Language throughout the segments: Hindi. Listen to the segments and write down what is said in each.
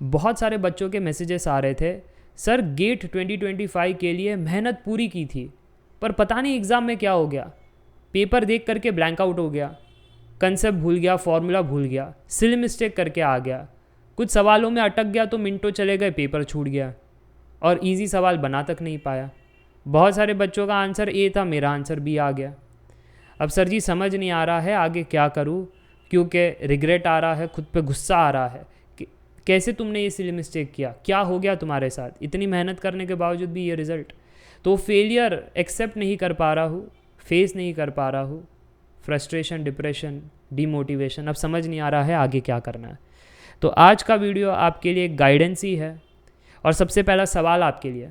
बहुत सारे बच्चों के मैसेजेस आ रहे थे, सर गेट 2025 के लिए मेहनत पूरी की थी पर पता नहीं एग्ज़ाम में क्या हो गया, पेपर देख करके ब्लैंक आउट हो गया, कंसेप्ट भूल गया, फॉर्मूला भूल गया, सिली मिस्टेक करके आ गया, कुछ सवालों में अटक गया तो मिनटों चले गए, पेपर छूट गया और इजी सवाल बना तक नहीं पाया। बहुत सारे बच्चों का आंसर ए था, मेरा आंसर बी आ गया। अब सर जी समझ नहीं आ रहा है आगे क्या करूँ, क्योंकि रिग्रेट आ रहा है, खुद पे गुस्सा आ रहा है कि कैसे तुमने ये सिली मिस्टेक किया, क्या हो गया तुम्हारे साथ, इतनी मेहनत करने के बावजूद भी ये रिज़ल्ट। तो फेलियर एक्सेप्ट नहीं कर पा रहा हूँ, फेस नहीं कर पा रहा हूँ, फ्रस्ट्रेशन, डिप्रेशन, डीमोटिवेशन, अब समझ नहीं आ रहा है आगे क्या करना है। तो आज का वीडियो आपके लिए एक गाइडेंस ही है। और सबसे पहला सवाल आपके लिए,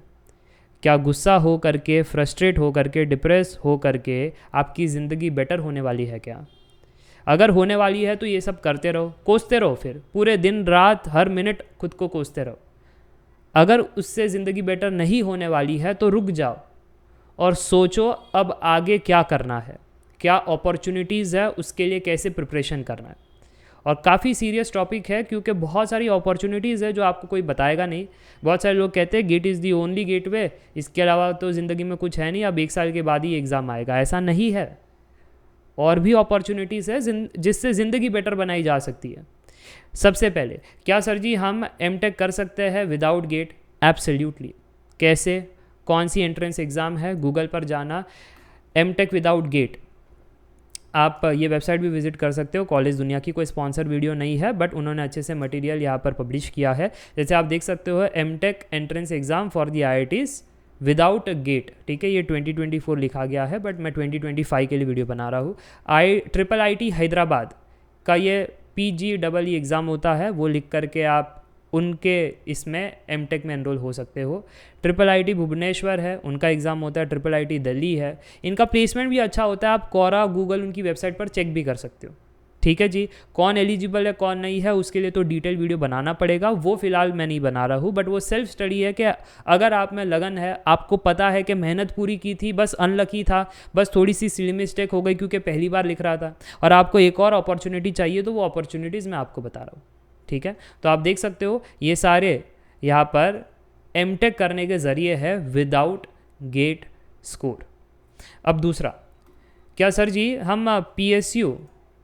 क्या गुस्सा हो करके, फ्रस्ट्रेट हो करके, डिप्रेस हो करके आपकी ज़िंदगी बेटर होने वाली है क्या? अगर होने वाली है तो ये सब करते रहो, कोसते रहो, फिर पूरे दिन रात हर मिनट खुद को कोसते रहो। अगर उससे ज़िंदगी बेटर नहीं होने वाली है तो रुक जाओ और सोचो अब आगे क्या करना है, क्या अपॉर्चुनिटीज़ है, उसके लिए कैसे प्रिपरेशन करना है। और काफ़ी सीरियस टॉपिक है क्योंकि बहुत सारी अपॉर्चुनिटीज़ है जो आपको कोई बताएगा नहीं। बहुत सारे लोग कहते हैं gate is the only gateway, इसके अलावा तो ज़िंदगी में कुछ है नहीं, अब 1 साल के बाद ही एग्ज़ाम आएगा। ऐसा नहीं है, और भी अपॉर्चुनिटीज़ है जिससे ज़िंदगी बेटर बनाई जा सकती है। सबसे पहले, क्या सर जी हम एमटेक कर सकते हैं विदाउट गेट? एब्सोल्युटली। कैसे, कौन सी एंट्रेंस एग्ज़ाम है, गूगल पर जाना, एमटेक विदाउट गेट। आप ये वेबसाइट भी विजिट कर सकते हो, कॉलेज दुनिया की, कोई स्पॉन्सर वीडियो नहीं है, बट उन्होंने अच्छे से मटेरियल यहाँ पर पब्लिश किया है। जैसे आप देख सकते हो, MTech entrance exam for the IITs without GATE, ठीक है, ये 2024 लिखा गया है, बट मैं 2025 के लिए वीडियो बना रहा हूँ। IIIT हैदराबाद का ये PGEE एग्ज़ाम होता है, वो लिख करके आप उनके इसमें एमटेक में एनरोल हो सकते हो। IIIT भुवनेश्वर है, उनका एग्ज़ाम होता है। IIIT दिल्ली है, इनका प्लेसमेंट भी अच्छा होता है। आप कोरा गूगल उनकी वेबसाइट पर चेक भी कर सकते हो, ठीक है जी। कौन एलिजिबल है कौन नहीं है उसके लिए तो डिटेल वीडियो बनाना पड़ेगा, वो फिलहाल मैं नहीं बना रहा हूँ, बट वो सेल्फ स्टडी है कि अगर आप में लगन है, आपको पता है कि मेहनत पूरी की थी, बस अनलकी था, बस थोड़ी सी सिली मिस्टेक हो गई क्योंकि पहली बार लिख रहा था, और आपको एक और अपॉर्चुनिटी चाहिए, तो वो अपॉर्चुनिटीज़ मैं आपको बता रहा हूँ, ठीक है। तो आप देख सकते हो ये सारे यहाँ पर एमटेक करने के ज़रिए है विदाउट गेट स्कोर। अब दूसरा, क्या सर जी हम PSU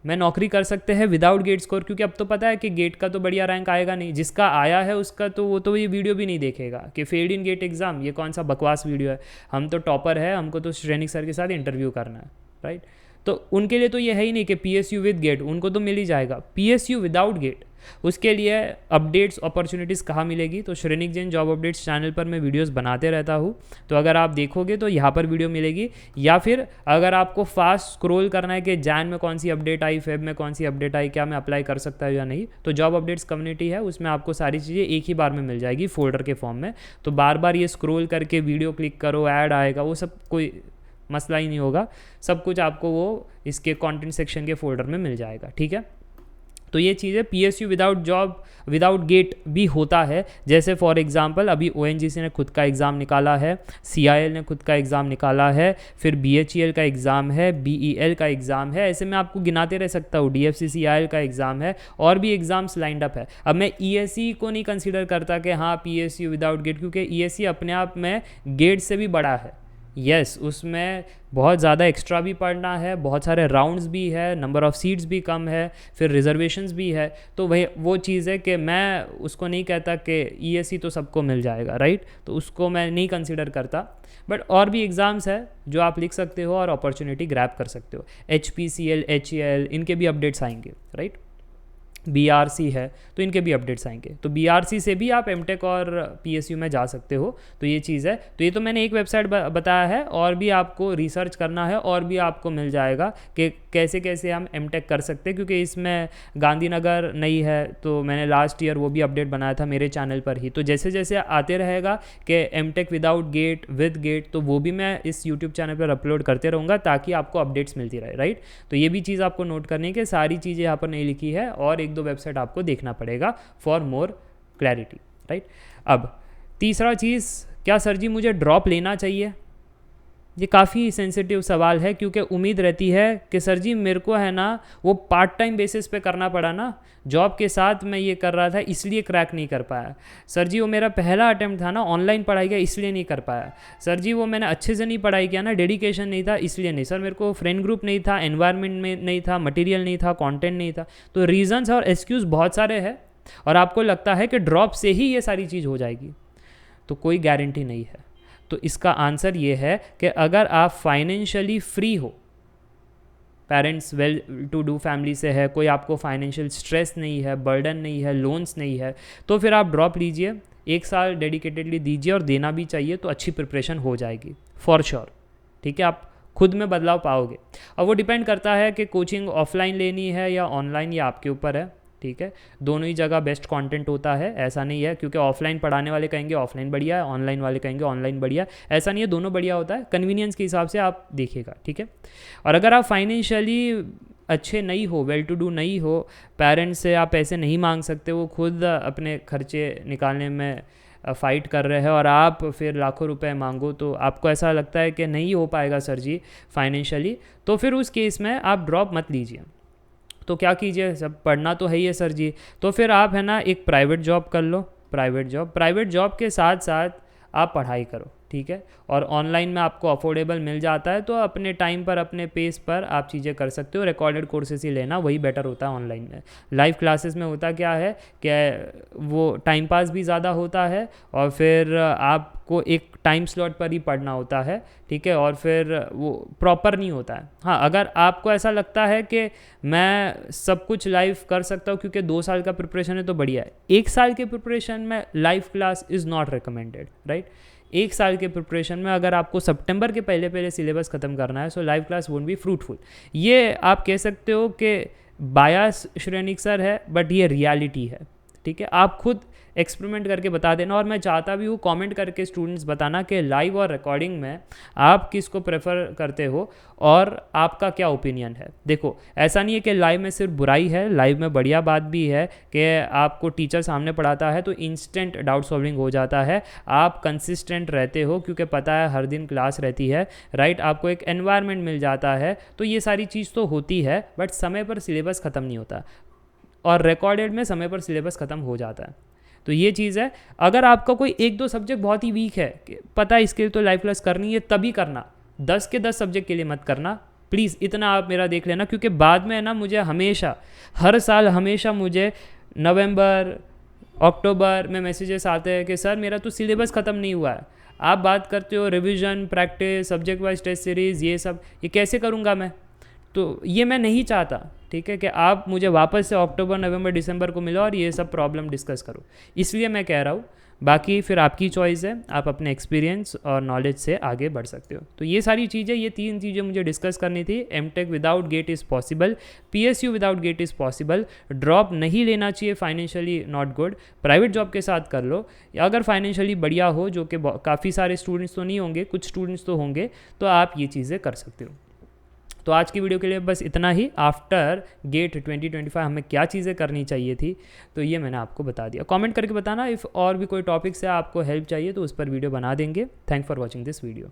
में नौकरी कर सकते हैं विदाउट गेट स्कोर? क्योंकि अब तो पता है कि गेट का तो बढ़िया रैंक आएगा नहीं, जिसका आया है उसका तो वो तो ये वीडियो भी नहीं देखेगा कि फेल्ड इन गेट एग्ज़ाम, ये कौन सा बकवास वीडियो है, हम तो टॉपर है, हमको तो श्रेनिक सर के साथ इंटरव्यू करना है, राइट। तो उनके लिए तो ये है ही नहीं कि PSU विद गेट, उनको तो मिल ही जाएगा। PSU विदाउट गेट, उसके लिए अपडेट्स, अपॉर्चुनिटीज़ कहाँ मिलेगी? तो Shrenik Jain job updates channel पर मैं वीडियोस बनाते रहता हूँ, तो अगर आप देखोगे तो यहाँ पर वीडियो मिलेगी, या फिर अगर आपको फास्ट स्क्रॉल करना है कि जैन में कौन सी अपडेट आई, फेब में कौन सी अपडेट आई, क्या मैं अप्लाई कर सकता है या नहीं, तो जॉब अपडेट्स कम्युनिटी है, उसमें आपको सारी चीज़ें एक ही बार में मिल जाएगी फोल्डर के फॉर्म में। तो बार बार ये स्क्रॉल करके वीडियो क्लिक करो, ऐड आएगा, वो सब कोई मसला ही नहीं होगा, सब कुछ आपको वो इसके कंटेंट सेक्शन के फोल्डर में मिल जाएगा, ठीक है। तो ये चीज़ें PSU without job, without GATE भी होता है। जैसे फॉर एग्जांपल अभी ONGC ने खुद का एग्ज़ाम निकाला है, CIL ने खुद का एग्ज़ाम निकाला है, फिर BHEL का एग्ज़ाम है, BEL का एग्ज़ाम है, ऐसे मैं आपको गिनाते रह सकता हूँ, DFC CIL का एग्ज़ाम है, और भी एग्ज़ाम्स लाइंड अप है। अब मैं ESE को नहीं कंसिडर करता कि हाँ PSU विदाउट गेट, क्योंकि ESE अपने आप में गेट से भी बड़ा है। यस, उसमें बहुत ज़्यादा एक्स्ट्रा भी पढ़ना है, बहुत सारे राउंड्स भी है, नंबर ऑफ़ सीट्स भी कम है, फिर रिजर्वेशंस भी है। तो वही वो चीज़ है कि मैं उसको नहीं कहता कि ESE तो सबको मिल जाएगा, राइट, तो उसको मैं नहीं कंसीडर करता। बट और भी एग्ज़ाम्स है जो आप लिख सकते हो और अपॉर्चुनिटी ग्रैब कर सकते हो। HPCL, HAL, इनके भी अपडेट्स आएंगे, राइट। BRC है तो इनके भी अपडेट्स आएंगे, तो BRC से भी आप एमटेक और PSU में जा सकते हो। तो ये चीज़ है, तो ये तो मैंने एक वेबसाइट बताया है, और भी आपको रिसर्च करना है और भी आपको मिल जाएगा कि कैसे कैसे हम एमटेक कर सकते हैं, क्योंकि इसमें गांधीनगर नहीं है, तो मैंने लास्ट ईयर वो भी अपडेट बनाया था मेरे चैनल पर ही। तो जैसे जैसे आते रहेगा कि MTech without GATE, with GATE, तो वो भी मैं इस यूट्यूब चैनल पर अपलोड करते रहूँगा ताकि आपको अपडेट्स मिलती रहे, राइट। तो ये भी चीज़ आपको नोट करनी है कि सारी चीज़ें यहाँ पर नहीं लिखी है, और 1-2 वेबसाइट आपको देखना पड़ेगा फॉर मोर क्लैरिटी, राइट। अब तीसरा चीज़, क्या सर जी मुझे ड्रॉप लेना चाहिए? ये काफ़ी सेंसिटिव सवाल है, क्योंकि उम्मीद रहती है कि सर जी मेरे को है ना वो पार्ट टाइम बेसिस पे करना पड़ा ना, जॉब के साथ मैं ये कर रहा था इसलिए क्रैक नहीं कर पाया। सर जी वो मेरा पहला अटेम्प्ट था ना ऑनलाइन पढ़ाई का, इसलिए नहीं कर पाया। सर जी वो मैंने अच्छे से नहीं पढ़ाई किया ना, डेडिकेशन नहीं था इसलिए नहीं। सर मेरे को फ्रेंड ग्रुप नहीं था, एनवायरनमेंट में नहीं था, मटेरियल नहीं था, कंटेंट नहीं था। तो रीजंस और एक्सक्यूज़ बहुत सारे हैं, और आपको लगता है कि ड्रॉप से ही ये सारी चीज़ हो जाएगी, तो कोई गारंटी नहीं है। तो इसका आंसर ये है कि अगर आप फाइनेंशियली फ्री हो, parents well to do family से है, कोई आपको फाइनेंशियल स्ट्रेस नहीं है, बर्डन नहीं है, लोन्स नहीं है, तो फिर आप ड्रॉप लीजिए, 1 साल डेडिकेटेडली दीजिए, और देना भी चाहिए, तो अच्छी प्रिपरेशन हो जाएगी फॉर श्योर। ठीक है, आप खुद में बदलाव पाओगे। अब वो डिपेंड करता है कि कोचिंग ऑफलाइन लेनी है या ऑनलाइन, या आपके ऊपर है। ठीक है, दोनों ही जगह बेस्ट कंटेंट होता है, ऐसा नहीं है क्योंकि ऑफलाइन पढ़ाने वाले कहेंगे ऑफलाइन बढ़िया है, ऑनलाइन वाले कहेंगे ऑनलाइन बढ़िया, ऐसा नहीं है, दोनों बढ़िया होता है, कन्वीनियंस के हिसाब से आप देखिएगा। ठीक है, और अगर आप फाइनेंशियली अच्छे नहीं हो, वेल टू डू नहीं हो, पेरेंट्स से आप पैसे नहीं मांग सकते, वो खुद अपने खर्चे निकालने में फ़ाइट कर रहे हैं, और आप फिर लाखों रुपए मांगो, तो आपको ऐसा लगता है कि नहीं हो पाएगा सर जी फाइनेंशियली, तो फिर उस केस में आप ड्रॉप मत लीजिए। तो क्या कीजिए, सब पढ़ना तो है ही है सर जी, तो फिर आप है ना एक प्राइवेट जॉब कर लो, प्राइवेट जॉब के साथ साथ आप पढ़ाई करो। ठीक है, और ऑनलाइन में आपको अफोर्डेबल मिल जाता है, तो अपने टाइम पर अपने पेस पर आप चीज़ें कर सकते हो। रिकॉर्डेड कोर्सेज ही लेना, वही बेटर होता है ऑनलाइन में। लाइव क्लासेस में होता क्या है कि वो टाइम पास भी ज़्यादा होता है, और फिर आपको एक टाइम स्लॉट पर ही पढ़ना होता है। ठीक है, और फिर वो प्रॉपर नहीं होता है। हाँ, अगर आपको ऐसा लगता है कि मैं सब कुछ लाइव कर सकता हूँ क्योंकि 2 साल का प्रिपरेशन है, तो बढ़िया है। 1 साल के प्रिपरेशन में live class is not recommended, right. 1 साल के प्रिपरेशन में अगर आपको सितंबर के पहले सिलेबस ख़त्म करना है, सो live class won't be fruitful. ये आप कह सकते हो कि बायस श्रेणिक सर है, बट ये रियलिटी है। ठीक है, आप खुद एक्सपेरिमेंट करके बता देना, और मैं चाहता भी हूँ कमेंट करके स्टूडेंट्स बताना कि लाइव और रिकॉर्डिंग में आप किसको प्रेफर करते हो और आपका क्या ओपिनियन है। देखो, ऐसा नहीं है कि लाइव में सिर्फ बुराई है, लाइव में बढ़िया बात भी है कि आपको टीचर सामने पढ़ाता है तो इंस्टेंट डाउट सॉल्विंग हो जाता है, आप कंसिस्टेंट रहते हो क्योंकि पता है हर दिन क्लास रहती है, राइट, आपको एक एनवायरनमेंट मिल जाता है, तो ये सारी चीज़ तो होती है, बट समय पर सिलेबस ख़त्म नहीं होता, और रिकॉर्डेड में समय पर सिलेबस ख़त्म हो जाता है। तो ये चीज़ है। अगर आपका कोई 1-2 सब्जेक्ट बहुत ही वीक है, पता है इसके लिए तो लाइव क्लास करनी है, तभी करना, 10 के 10 सब्जेक्ट के लिए मत करना प्लीज़। इतना आप मेरा देख लेना, क्योंकि बाद में है ना मुझे हमेशा, हर साल हमेशा मुझे नवंबर अक्टूबर में मैसेजेस आते हैं कि सर मेरा तो सिलेबस ख़त्म नहीं हुआ है, आप बात करते हो revision, practice, subject wise test series, ये सब, ये कैसे करूँगा मैं। तो ये मैं नहीं चाहता, ठीक है, कि आप मुझे वापस से अक्टूबर, नवंबर, दिसंबर को मिलो और ये सब प्रॉब्लम डिस्कस करो, इसलिए मैं कह रहा हूँ। बाकी फिर आपकी चॉइस है, आप अपने एक्सपीरियंस और नॉलेज से आगे बढ़ सकते हो। तो ये सारी चीज़ें, ये 3 चीज़ें मुझे डिस्कस करनी थी। MTech without GATE is possible, PSU without GATE is possible, drop नहीं लेना चाहिए, financially not good, private job के साथ कर लो, या अगर फाइनेंशियली बढ़िया हो, जो कि काफ़ी सारे स्टूडेंट्स तो नहीं होंगे, कुछ स्टूडेंट्स तो होंगे, तो आप ये चीज़ें कर सकते हो। तो आज की वीडियो के लिए बस इतना ही। आफ्टर गेट 2025 हमें क्या चीज़ें करनी चाहिए थी, तो ये मैंने आपको बता दिया। कमेंट करके बताना, इफ़ और भी कोई टॉपिक से आपको हेल्प चाहिए तो उस पर वीडियो बना देंगे। Thank for watching this video.